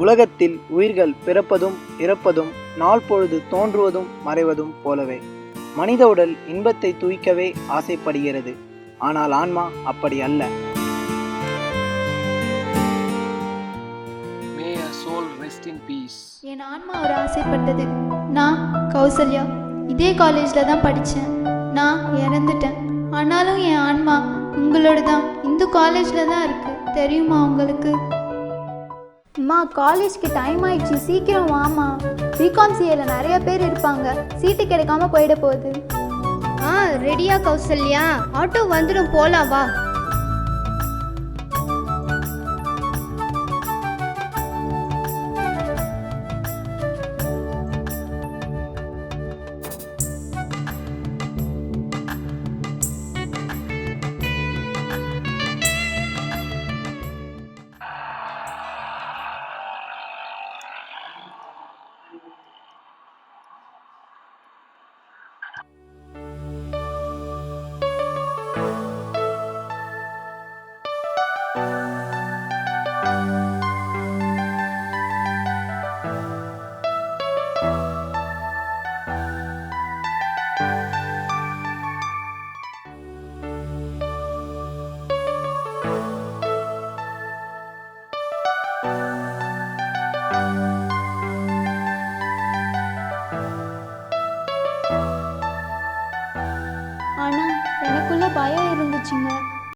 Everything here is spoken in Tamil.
உலகத்தில் உயிர்கள் பிறப்பதும் இறப்பதும் நாள் பொழுது தோன்றுவதும் மறைவதும் போலவே மனித உடல் இன்பத்தை தூய்க்கவே ஆசைப்படுகிறது. ஆனால் ஆன்மா அப்படி அல்ல. May your soul rest in peace. என் ஆன்மா ஒரு ஆசைப்பட்டது. நான் கௌசல்யா இதே காலேஜில் தான் படித்தேன். நான் இறந்துட்டேன். ஆனாலும் என் ஆன்மா உங்களோட தான் இந்த காலேஜில் தான் இருக்குது. தெரியுமா உங்களுக்கு? அம்மா, காலேஜ்க்கு டைம் ஆயிடுச்சு, சீக்கிரம் வாமா. பிகாம் சிஏல நிறைய பேர் இருப்பாங்க, சீட்டு கிடைக்காம போயிட போகுது. ரெடியா கௌசல்யா? ஆட்டோ வந்துடும், போலாம் வா. ஆனா எனக்குள்ள பயம் இருந்துச்சுங்க.